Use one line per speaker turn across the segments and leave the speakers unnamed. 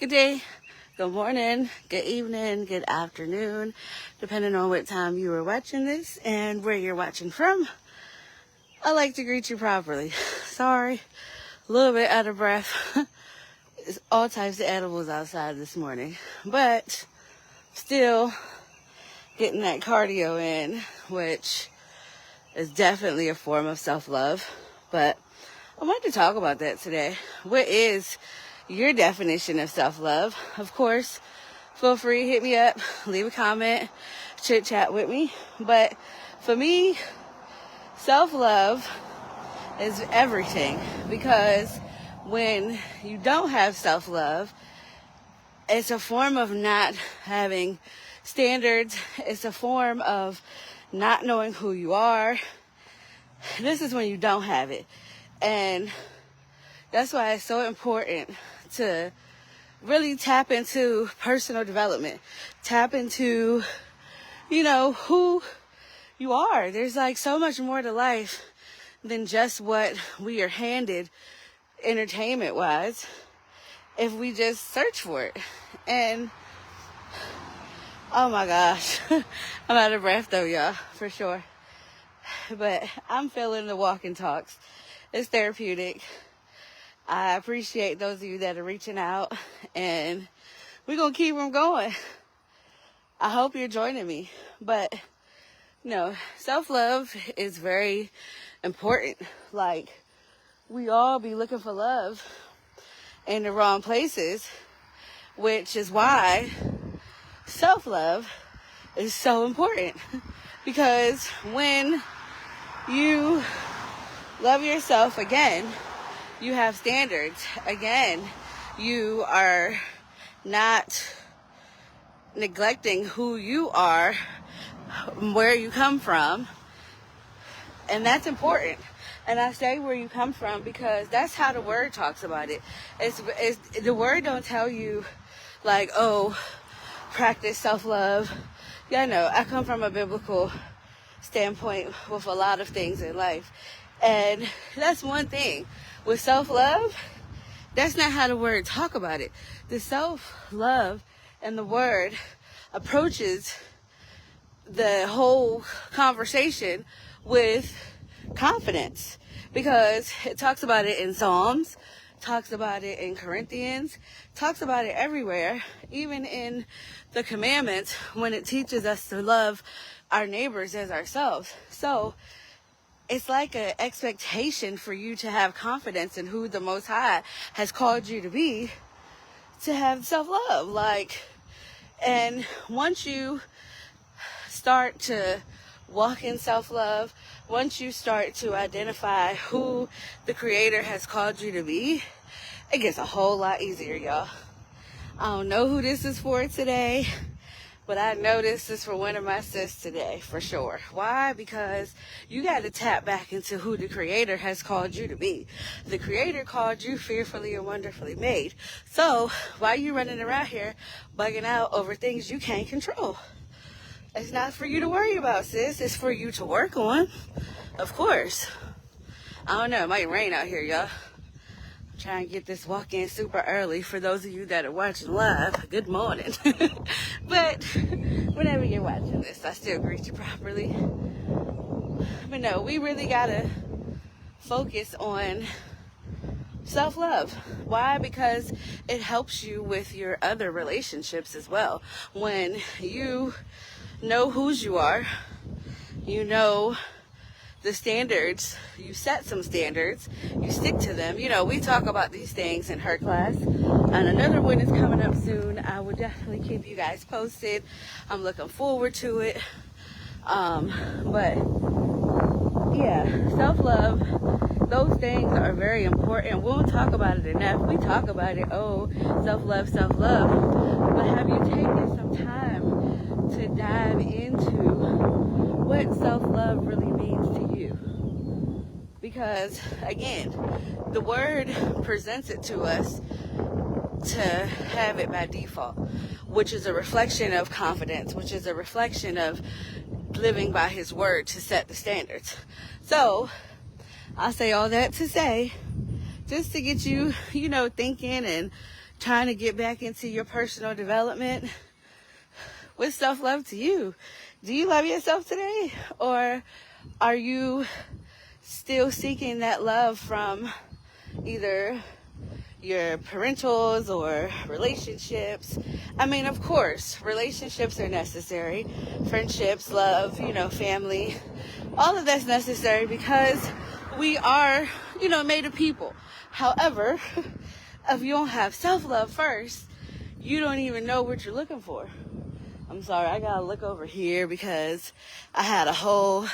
Good day, good morning, good evening, good afternoon, depending on what time you are watching this and where you're watching from. I like to greet you properly. Sorry, a little bit out of breath. It's all types of edibles outside this morning, but still getting that cardio in, which is definitely a form of self-love. But I wanted to talk about that today. What is your definition of self-love? Of course, feel free, hit me up, leave a comment, chit chat with me. But for me, self-love is everything, because when you don't have self-love, it's a form of not having standards. It's a form of not knowing who you are. This is when you don't have it. And that's why it's so important to really tap into personal development. Tap into, who you are. There's like so much more to life than just what we are handed entertainment-wise if we just search for it. And oh my gosh, I'm out of breath though, y'all, for sure. But I'm feeling the walk and talks. It's therapeutic. I appreciate those of you that are reaching out, and we're going to keep them going. I hope you're joining me. But, self-love is very important. Like, we all be looking for love in the wrong places, which is why self-love is so important. Because when you love yourself again, you have standards. Again, you are not neglecting who you are, where you come from. And that's important. And I say where you come from because that's how the word talks about it. It's the word don't tell you like, oh, practice self-love. Yeah, no, I come from a biblical standpoint with a lot of things in life. And that's one thing. With self-love, that's not how the word talk about it. The self-love and the word approaches the whole conversation with confidence, because it talks about it in Psalms, talks about it in Corinthians, talks about it everywhere, even in the commandments when it teaches us to love our neighbors as ourselves. So it's like an expectation for you to have confidence in who the Most High has called you to be, to have self-love. And once you start to walk in self-love, once you start to identify who the Creator has called you to be, it gets a whole lot easier, y'all. I don't know who this is for today, but I know this is for one of my sis today, for sure. Why? Because you got to tap back into who the Creator has called you to be. The Creator called you fearfully and wonderfully made. So why are you running around here bugging out over things you can't control? It's not for you to worry about, sis. It's for you to work on, of course. I don't know. It might rain out here, y'all. I'm trying to get this walk in super early for those of you that are watching live. Good morning. But whenever you're watching this, I still greet you properly. But no, we really got to focus on self-love. Why? Because it helps you with your other relationships as well. When you know whose you are, you know the standards, you set some standards, you stick to them. We talk about these things in her class, and another one is coming up soon. I will definitely keep you guys posted. I'm looking forward to it. But yeah, self-love, those things are very important. We don't talk about it enough. We talk about it, self-love, but have you taken some time to dive into what self-love really means to you? Because again, the word presents it to us to have it by default, which is a reflection of confidence, which is a reflection of living by his word to set the standards. So I say all that to say, just to get you, thinking and trying to get back into your personal development, what's self-love to you? Do you love yourself today? Or are you still seeking that love from either your parentals or relationships? I mean, of course, relationships are necessary. Friendships, love, family, all of that's necessary because we are, made of people. However, if you don't have self-love first, you don't even know what you're looking for. I'm sorry, I gotta look over here because I had a whole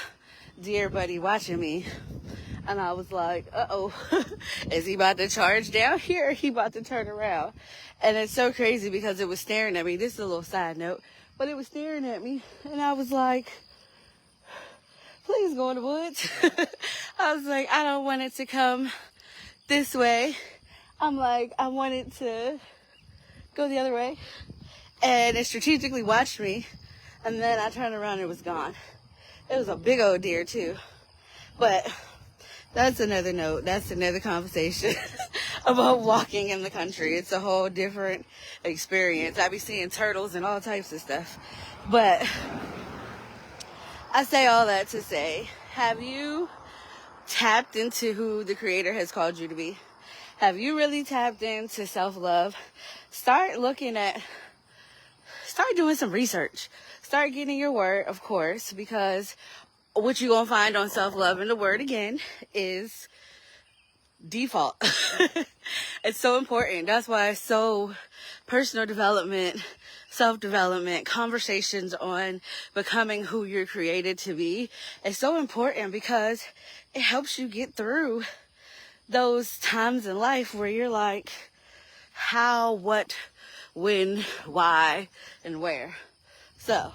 deer buddy watching me. And I was like, uh-oh, is he about to charge down here? Or he about to turn around? And it's so crazy because it was staring at me. This is a little side note. But it was staring at me. And I was like, please go in the woods. I was like, I don't want it to come this way. I'm like, I want it to go the other way. And it strategically watched me. And then I turned around and it was gone. It was a big old deer too. But that's another note. That's another conversation about walking in the country. It's a whole different experience. I be seeing turtles and all types of stuff. But I say all that to say, have you tapped into who the Creator has called you to be? Have you really tapped into self-love? Start doing some research. Start getting your word, of course, because what you're going to find on self-love in the word again is default. It's so important. That's why it's so personal development, self-development, conversations on becoming who you're created to be. It's so important because it helps you get through those times in life where you're like, how, what, when, why, and where. So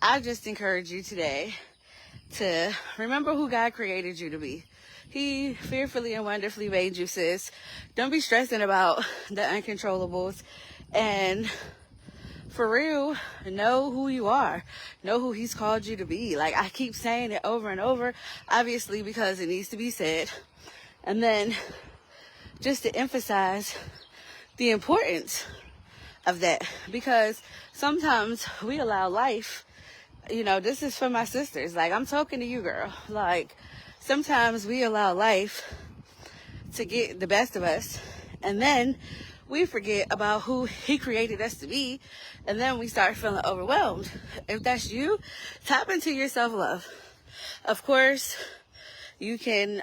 I just encourage you today to remember who God created you to be. He fearfully and wonderfully made you, sis. Don't be stressing about the uncontrollables. And for real, know who you are. Know who He's called you to be. Like, I keep saying it over and over, obviously because it needs to be said. And then just to emphasize the importance of that, because sometimes we allow life, this is for my sisters, like, I'm talking to you, girl. Like, sometimes we allow life to get the best of us, and then we forget about who He created us to be, and then we start feeling overwhelmed. If that's you, tap into your self-love. Of course, you can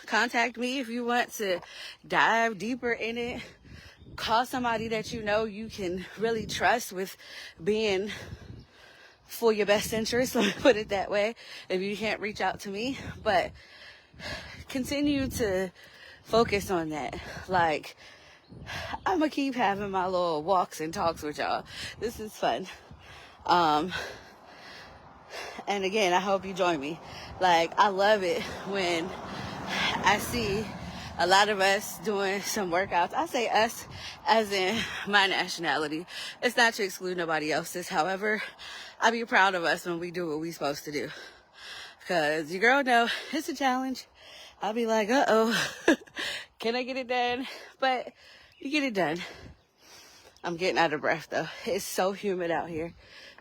contact me if you want to dive deeper in it. Call somebody that you can really trust with being for your best interest, let me put it that way, if you can't reach out to me. But continue to focus on that. Like, I'm gonna keep having my little walks and talks with y'all. This is fun. And again, I hope you join me. Like, I love it when I see a lot of us doing some workouts. I say us as in my nationality. It's not to exclude nobody else's. However, I be proud of us when we do what we supposed to do. Because your girl know it's a challenge. I'll be like, uh-oh, can I get it done? But you get it done. I'm getting out of breath though. It's so humid out here.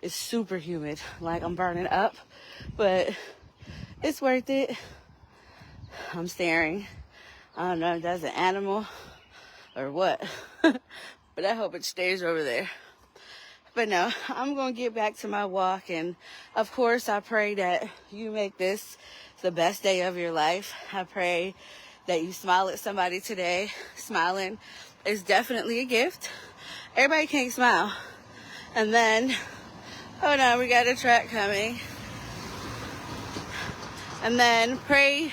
It's super humid. Like, I'm burning up. But it's worth it. I'm staring. I don't know if that's an animal or what. But I hope it stays over there. But no, I'm going to get back to my walk. And of course, I pray that you make this the best day of your life. I pray that you smile at somebody today. Smiling is definitely a gift. Everybody can't smile. And then, hold on, we got a truck coming. And then pray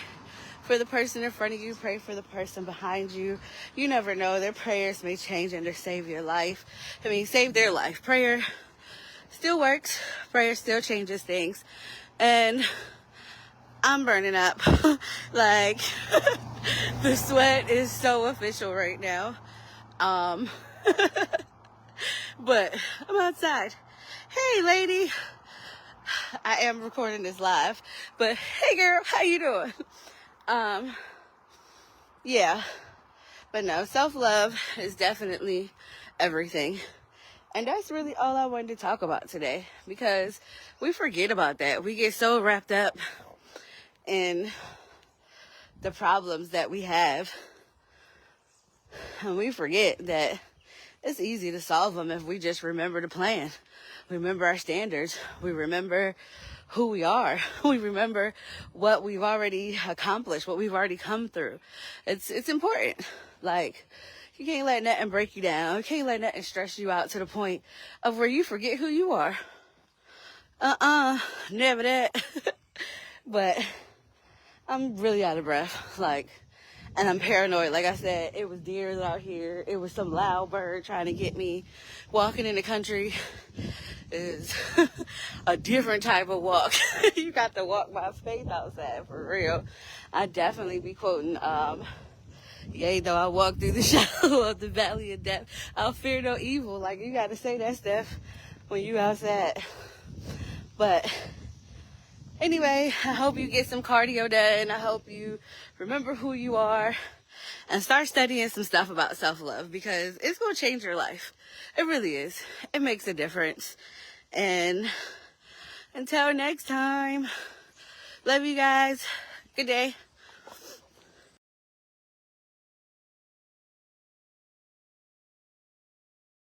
for the person in front of you. Pray for the person behind you. You never know. Their prayers may change and save your life. Save their life. Prayer still works. Prayer still changes things. And I'm burning up. Like, the sweat is so official right now. But I'm outside. Hey, lady. I am recording this live. But hey, girl, how you doing? Yeah. But no, self-love is definitely everything. And that's really all I wanted to talk about today, because we forget about that. We get so wrapped up in the problems that we have, and we forget that it's easy to solve them if we just remember the plan. We remember our standards. We remember who we are. We remember what we've already accomplished, what we've already come through. It's important. Like, you can't let nothing break you down. You can't let nothing stress you out to the point of where you forget who you are. Never that. But I'm really out of breath. And I'm paranoid. Like I said, it was deers out here. It was some loud bird trying to get me. Walking in the country is a different type of walk. You got to walk by faith outside, for real. I definitely be quoting, yea, though I walk through the shadow of the valley of death, I'll fear no evil. Like, you got to say that stuff when you outside. But anyway, I hope you get some cardio done. I hope you remember who you are and start studying some stuff about self-love, because it's going to change your life. It really is. It makes a difference. And until next time, love you guys. Good day.